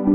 Hi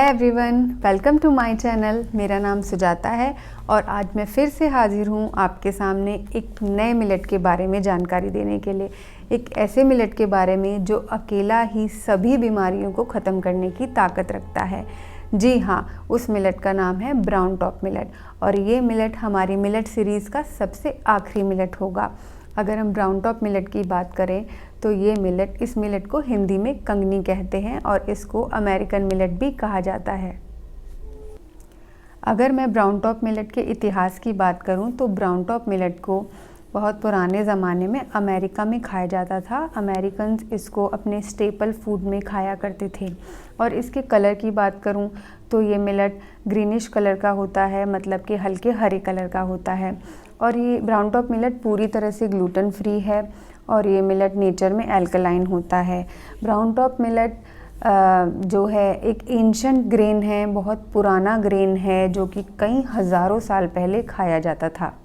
everyone, welcome to my channel. मेरा नाम सुजाता है और आज मैं फिर से हाजिर हूँ आपके सामने एक नए मिलेट के बारे में जानकारी देने के लिए। एक ऐसे मिलेट के बारे में जो अकेला ही सभी बीमारियों को ख़त्म करने की ताकत रखता है। जी हाँ, उस मिलेट का नाम है ब्राउन टॉप मिलेट और ये मिलेट हमारी मिलेट सीरीज़ का सबसे आखिरी मिलेट होगा। अगर हम ब्राउन टॉप मिलेट की बात करें तो ये मिलेट, इस मिलेट को हिंदी में कंगनी कहते हैं और इसको अमेरिकन मिलेट भी कहा जाता है। अगर मैं ब्राउन टॉप मिलेट के इतिहास की बात करूं तो ब्राउन टॉप मिलेट को बहुत पुराने ज़माने में अमेरिका में खाया जाता था। अमेरिकन्स इसको अपने स्टेपल फूड में खाया करते थे। और इसके कलर की बात करूं तो ये मिलेट ग्रीनिश कलर का होता है, मतलब कि हल्के हरे कलर का होता है। और ये ब्राउन टॉप मिलेट पूरी तरह से ग्लूटेन फ्री है और ये मिलेट नेचर में एल्कलाइन होता है। ब्राउन टॉप मिलेट जो है एक एंशंट ग्रेन है, बहुत पुराना ग्रेन है जो कि कई हज़ारों साल पहले खाया जाता था।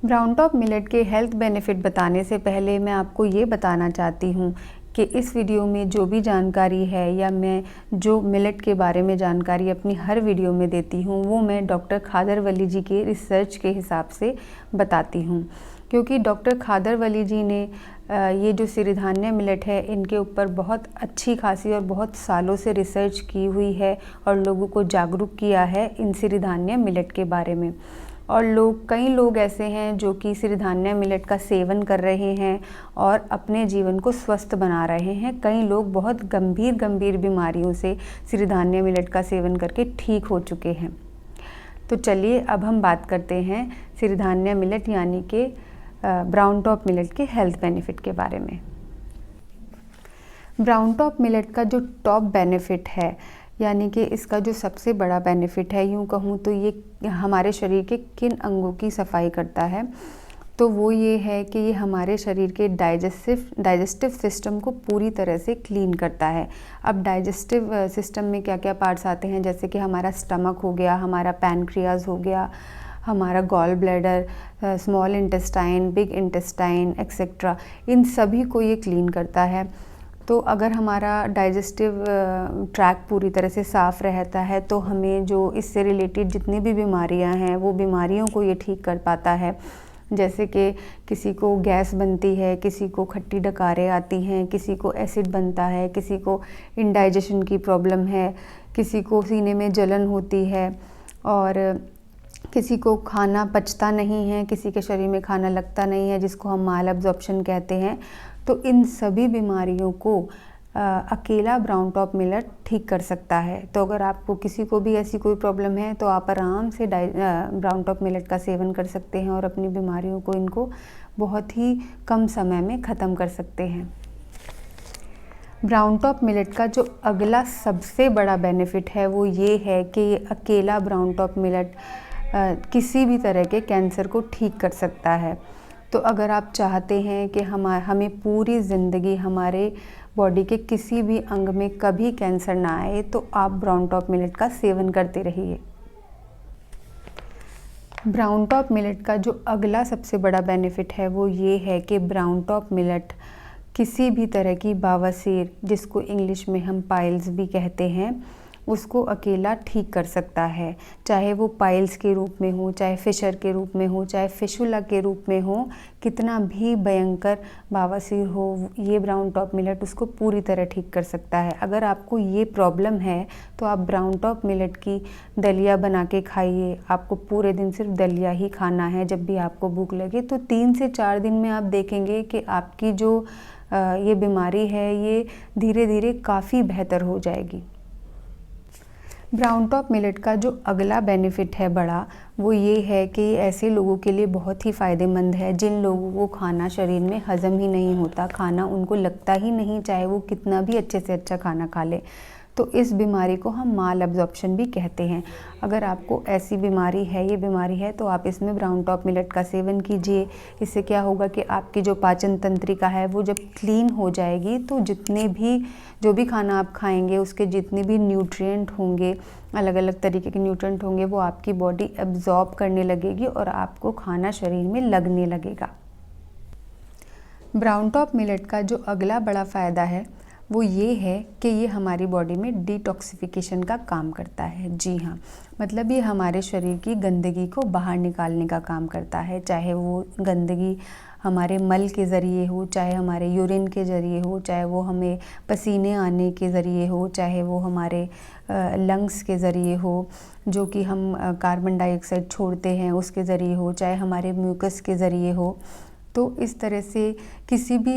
ब्राउन टॉप मिलेट के हेल्थ बेनिफिट बताने से पहले मैं आपको ये बताना चाहती हूँ कि इस वीडियो में जो भी जानकारी है या मैं जो मिलेट के बारे में जानकारी अपनी हर वीडियो में देती हूँ वो मैं डॉक्टर खादर वली जी के रिसर्च के हिसाब से बताती हूँ, क्योंकि डॉक्टर खादर वली जी ने ये जो सिरिधान्य मिलेट है इनके ऊपर बहुत अच्छी खासी और बहुत सालों से रिसर्च की हुई है और लोगों को जागरूक किया है इन सिरिधान्य मिलेट के बारे में। और कई लोग ऐसे हैं जो कि सिरिधान्य मिलेट का सेवन कर रहे हैं और अपने जीवन को स्वस्थ बना रहे हैं। कई लोग बहुत गंभीर बीमारियों से सिरिधान्य मिलेट का सेवन करके ठीक हो चुके हैं। तो चलिए अब हम बात करते हैं सिरिधान्य मिलेट यानी कि ब्राउन टॉप मिलेट के हेल्थ बेनिफिट के बारे में। ब्राउन टॉप मिलेट का जो टॉप बेनिफिट है यानी कि इसका जो सबसे बड़ा बेनिफिट है, यूँ कहूँ तो ये हमारे शरीर के किन अंगों की सफाई करता है, तो वो ये है कि ये हमारे शरीर के डाइजेस्टिव सिस्टम को पूरी तरह से क्लीन करता है। अब डाइजेस्टिव सिस्टम में क्या क्या पार्ट्स आते हैं, जैसे कि हमारा स्टमक हो गया, हमारा पैनक्रियाज हो गया, हमारा gall bladder, small intestine, big intestine etcetera, इन सभी को ये क्लीन करता है। तो अगर हमारा डाइजेस्टिव ट्रैक पूरी तरह से साफ़ रहता है तो हमें जो इससे रिलेटेड जितनी भी बीमारियां हैं वो बीमारियों को ये ठीक कर पाता है। जैसे कि किसी को गैस बनती है, किसी को खट्टी डकारें आती हैं, किसी को एसिड बनता है, किसी को इंडाइजेशन की प्रॉब्लम है, किसी को सीने में जलन होती है और किसी को खाना पचता नहीं है, किसी के शरीर में खाना लगता नहीं है जिसको हम माल एब्जॉर्प्शन कहते हैं। तो इन सभी बीमारियों को अकेला ब्राउन टॉप मिलेट ठीक कर सकता है। तो अगर आपको किसी को भी ऐसी कोई प्रॉब्लम है तो आप आराम से ब्राउन टॉप मिलेट का सेवन कर सकते हैं और अपनी बीमारियों को इनको बहुत ही कम समय में ख़त्म कर सकते हैं। ब्राउन टॉप मिलेट का जो अगला सबसे बड़ा बेनिफिट है वो ये है कि ये अकेला ब्राउन टॉप मिलेट किसी भी तरह के कैंसर को ठीक कर सकता है। तो अगर आप चाहते हैं कि हमें पूरी ज़िंदगी हमारे बॉडी के किसी भी अंग में कभी कैंसर ना आए तो आप ब्राउन टॉप मिलेट का सेवन करते रहिए। ब्राउन टॉप मिलेट का जो अगला सबसे बड़ा बेनिफिट है वो ये है कि ब्राउन टॉप मिलेट किसी भी तरह की बवासीर, जिसको इंग्लिश में हम पाइल्स भी कहते हैं, उसको अकेला ठीक कर सकता है। चाहे वो पाइल्स के रूप में हो, चाहे फिशर के रूप में हो, चाहे फिशुला के रूप में हो, कितना भी भयंकर बवासीर हो, ये ब्राउन टॉप मिलेट उसको पूरी तरह ठीक कर सकता है। अगर आपको ये प्रॉब्लम है तो आप ब्राउन टॉप मिलेट की दलिया बना के खाइए। आपको पूरे दिन सिर्फ दलिया ही खाना है। जब भी आपको भूख लगे तो 3 से 4 दिन में आप देखेंगे कि आपकी जो ये बीमारी है ये धीरे धीरे काफ़ी बेहतर हो जाएगी। ब्राउन टॉप मिलेट का जो अगला बेनिफिट है बड़ा, वो ये है कि ऐसे लोगों के लिए बहुत ही फ़ायदेमंद है जिन लोगों को खाना शरीर में हज़म ही नहीं होता, खाना उनको लगता ही नहीं, चाहे वो कितना भी अच्छे से अच्छा खाना खा ले। तो इस बीमारी को हम माल एब्जॉर्प्शन भी कहते हैं। अगर आपको ऐसी बीमारी है, ये बीमारी है, तो आप इसमें ब्राउन टॉप मिलेट का सेवन कीजिए। इससे क्या होगा कि आपकी जो पाचन तंत्रिका है वो जब क्लीन हो जाएगी तो जो भी खाना आप खाएंगे उसके जितने भी न्यूट्रिएंट होंगे, अलग अलग तरीके के न्यूट्रिएंट होंगे, वो आपकी बॉडी एब्जॉर्ब करने लगेगी और आपको खाना शरीर में लगने लगेगा। ब्राउन टॉप मिलेट का जो अगला बड़ा फ़ायदा है वो ये है कि ये हमारी बॉडी में डिटॉक्सिफिकेशन का काम करता है। जी हाँ, मतलब ये हमारे शरीर की गंदगी को बाहर निकालने का काम करता है, चाहे वो गंदगी हमारे मल के ज़रिए हो, चाहे हमारे यूरिन के ज़रिए हो, चाहे वो हमें पसीने आने के ज़रिए हो, चाहे वो हमारे लंग्स के ज़रिए हो, जो कि हम कार्बन डाइऑक्साइड छोड़ते हैं उसके ज़रिए हो, चाहे हमारे म्यूकस के ज़रिए हो। तो इस तरह से किसी भी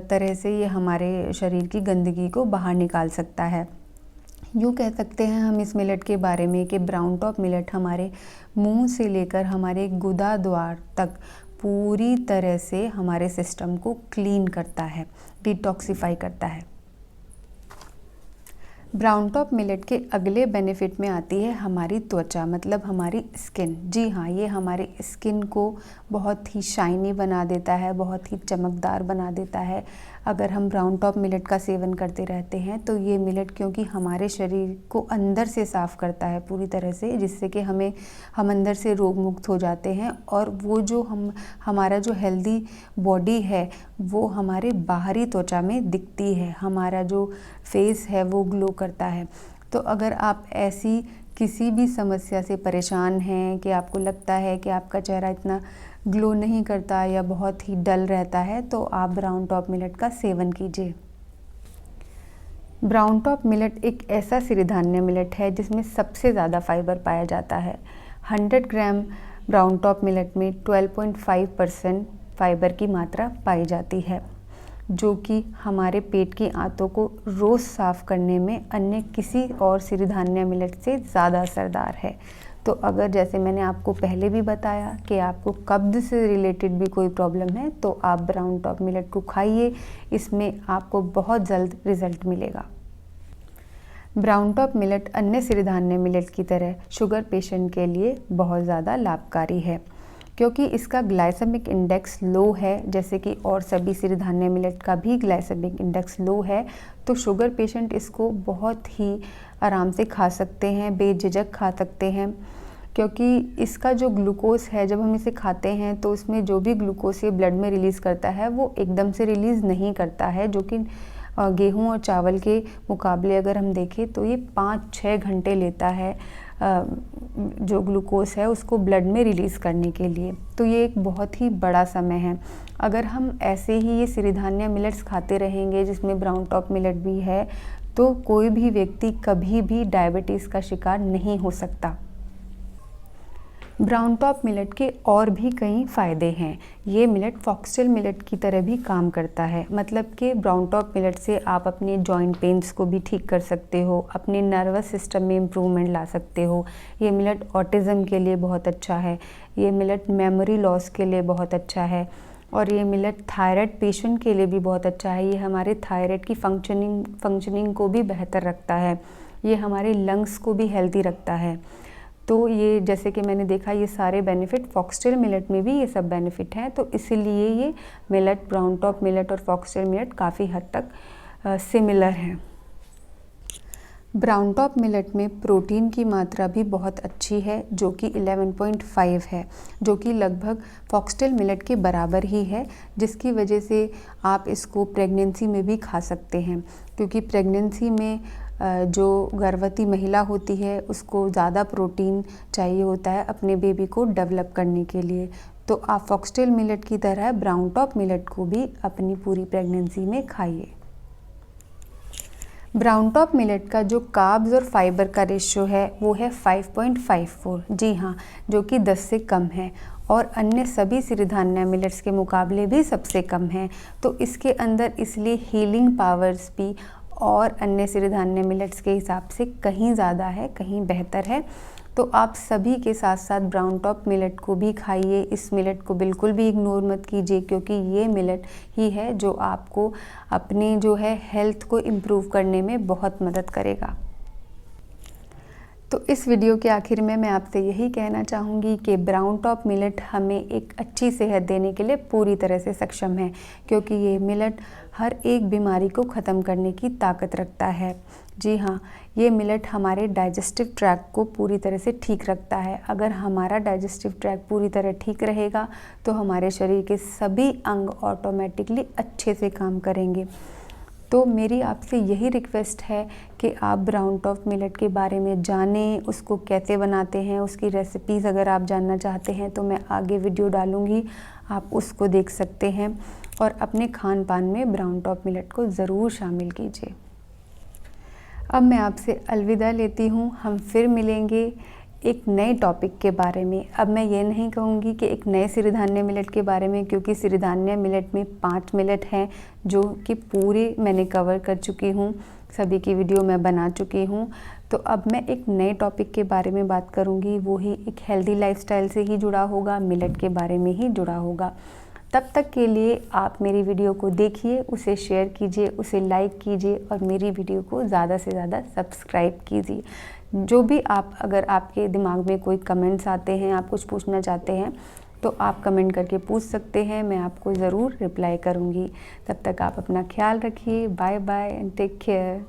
तरह से ये हमारे शरीर की गंदगी को बाहर निकाल सकता है। यूँ कह सकते हैं हम इस मिलेट के बारे में कि ब्राउन टॉप मिलेट हमारे मुंह से लेकर हमारे गुदा द्वार तक पूरी तरह से हमारे सिस्टम को क्लीन करता है, डिटॉक्सिफाई करता है। ब्राउन टॉप मिलेट के अगले बेनिफिट में आती है हमारी त्वचा, मतलब हमारी स्किन। जी हाँ, ये हमारे स्किन को बहुत ही शाइनी बना देता है, बहुत ही चमकदार बना देता है। अगर हम ब्राउन टॉप मिलेट का सेवन करते रहते हैं तो ये मिलेट क्योंकि हमारे शरीर को अंदर से साफ़ करता है पूरी तरह से, जिससे कि हम अंदर से रोग मुक्त हो जाते हैं और वो जो हमारा जो हेल्दी बॉडी है वो हमारे बाहरी त्वचा में दिखती है, हमारा जो फेस है वो ग्लो करता है। तो अगर आप ऐसी किसी भी समस्या से परेशान हैं कि आपको लगता है कि आपका चेहरा इतना ग्लो नहीं करता या बहुत ही डल रहता है, तो आप ब्राउन टॉप मिलेट का सेवन कीजिए। ब्राउन टॉप मिलेट एक ऐसा सिरिधान्य मिलेट है जिसमें सबसे ज़्यादा फाइबर पाया जाता है। 100 ग्राम ब्राउन टॉप मिलेट में 12.5% फाइबर की मात्रा पाई जाती है, जो कि हमारे पेट की आंतों को रोज़ साफ़ करने में अन्य किसी और सिरिधान्य मिलेट से ज़्यादा असरदार है। तो अगर जैसे मैंने आपको पहले भी बताया कि आपको कब्ज़ से रिलेटेड भी कोई प्रॉब्लम है तो आप ब्राउन टॉप मिलेट को खाइए, इसमें आपको बहुत जल्द रिज़ल्ट मिलेगा। ब्राउन टॉप मिलेट अन्य सिरिधान्य मिलेट की तरह शुगर पेशेंट के लिए बहुत ज़्यादा लाभकारी है, क्योंकि इसका ग्लाइसेमिक इंडेक्स लो है, जैसे कि और सभी सिरिधान्य मिलेट का भी ग्लाइसेमिक इंडेक्स लो है। तो शुगर पेशेंट इसको बहुत ही आराम से खा सकते हैं, बेझिझक खा सकते हैं, क्योंकि इसका जो ग्लूकोज है जब हम इसे खाते हैं तो इसमें जो भी ग्लूकोज ये ब्लड में रिलीज़ करता है वो एकदम से रिलीज़ नहीं करता है, जो कि गेहूं और चावल के मुकाबले अगर हम देखें तो ये 5-6 घंटे लेता है जो ग्लूकोज है उसको ब्लड में रिलीज़ करने के लिए। तो ये एक बहुत ही बड़ा समय है। अगर हम ऐसे ही ये सिरिधान्य मिलेट्स खाते रहेंगे जिसमें ब्राउन टॉप मिलेट भी है, तो कोई भी व्यक्ति कभी भी डायबिटीज़ का शिकार नहीं हो सकता। ब्राउन टॉप मिलेट के और भी कई फ़ायदे हैं। ये मिलेट फॉक्सटेल मिलेट की तरह भी काम करता है, मतलब कि ब्राउन टॉप मिलेट से आप अपने जॉइंट पेन्स को भी ठीक कर सकते हो, अपने नर्वस सिस्टम में इम्प्रूवमेंट ला सकते हो। ये मिलेट ऑटिज़म के लिए बहुत अच्छा है, ये मिलेट मेमोरी लॉस के लिए बहुत अच्छा है, और ये मिलेट थायराइड पेशेंट के लिए भी बहुत अच्छा है। ये हमारे थायराइड की फंक्शनिंग को भी बेहतर रखता है, ये हमारे लंग्स को भी हेल्दी रखता है। तो ये जैसे कि मैंने देखा ये सारे बेनिफिट फॉक्सटेल मिलेट में भी ये सब बेनिफिट हैं, तो इसीलिए ये मिलेट, ब्राउन टॉप मिलेट और फॉक्सटेल मिलेट काफ़ी हद तक सिमिलर हैं। ब्राउन टॉप मिलेट में प्रोटीन की मात्रा भी बहुत अच्छी है, जो कि 11.5 है, जो कि लगभग फॉक्सटेल मिलेट के बराबर ही है, जिसकी वजह से आप इसको प्रेगनेंसी में भी खा सकते हैं, क्योंकि प्रेगनेंसी में जो गर्भवती महिला होती है उसको ज़्यादा प्रोटीन चाहिए होता है अपने बेबी को डेवलप करने के लिए। तो आप फॉक्सटेल मिलेट की तरह ब्राउन टॉप मिलेट को भी अपनी पूरी प्रेगनेंसी में खाइए। ब्राउन टॉप मिलेट का जो कार्ब्स और फाइबर का रेशियो है वो है 5.54, जी हाँ, जो कि 10 से कम है और अन्य सभी सिरिधान्य मिलेट्स के मुकाबले भी सबसे कम है। तो इसके अंदर इसलिए हीलिंग पावर्स भी और अन्य सिरिधान्य मिलेट्स के हिसाब से कहीं ज़्यादा है, कहीं बेहतर है। तो आप सभी के साथ साथ ब्राउन टॉप मिलेट को भी खाइए। इस मिलेट को बिल्कुल भी इग्नोर मत कीजिए, क्योंकि ये मिलेट ही है जो आपको अपने जो है हेल्थ को इम्प्रूव करने में बहुत मदद करेगा। तो इस वीडियो के आखिर में मैं आपसे यही कहना चाहूँगी कि ब्राउन टॉप मिलेट हमें एक अच्छी सेहत देने के लिए पूरी तरह से सक्षम है, क्योंकि ये मिलेट हर एक बीमारी को ख़त्म करने की ताकत रखता है। जी हाँ, ये मिलेट हमारे डाइजेस्टिव ट्रैक्ट को पूरी तरह से ठीक रखता है। अगर हमारा डाइजेस्टिव ट्रैक्ट पूरी तरह ठीक रहेगा तो हमारे शरीर के सभी अंग ऑटोमेटिकली अच्छे से काम करेंगे। तो मेरी आपसे यही रिक्वेस्ट है कि आप ब्राउन टॉप मिलेट के बारे में जानें, उसको कैसे बनाते हैं, उसकी रेसिपीज़ अगर आप जानना चाहते हैं तो मैं आगे वीडियो डालूँगी, आप उसको देख सकते हैं और अपने खान पान में ब्राउन टॉप मिलेट को ज़रूर शामिल कीजिए। अब मैं आपसे अलविदा लेती हूँ, हम फिर मिलेंगे एक नए टॉपिक के बारे में। अब मैं ये नहीं कहूँगी कि एक नए सिरिधान्य मिलेट के बारे में, क्योंकि सिरिधान्य मिलेट में 5 मिलेट हैं जो कि पूरे मैंने कवर कर चुकी हूँ, सभी की वीडियो मैं बना चुकी हूँ। तो अब मैं एक नए टॉपिक के बारे में बात करूँगी, वो ही एक हेल्दी लाइफस्टाइल से ही जुड़ा होगा, मिलेट के बारे में ही जुड़ा होगा। तब तक के लिए आप मेरी वीडियो को देखिए, उसे शेयर कीजिए, उसे लाइक कीजिए और मेरी वीडियो को ज़्यादा से ज़्यादा सब्सक्राइब कीजिए। जो भी अगर आपके दिमाग में कोई कमेंट्स आते हैं, आप कुछ पूछना चाहते हैं तो आप कमेंट करके पूछ सकते हैं, मैं आपको ज़रूर रिप्लाई करूँगी। तब तक आप अपना ख्याल रखिए। Bye bye and take care.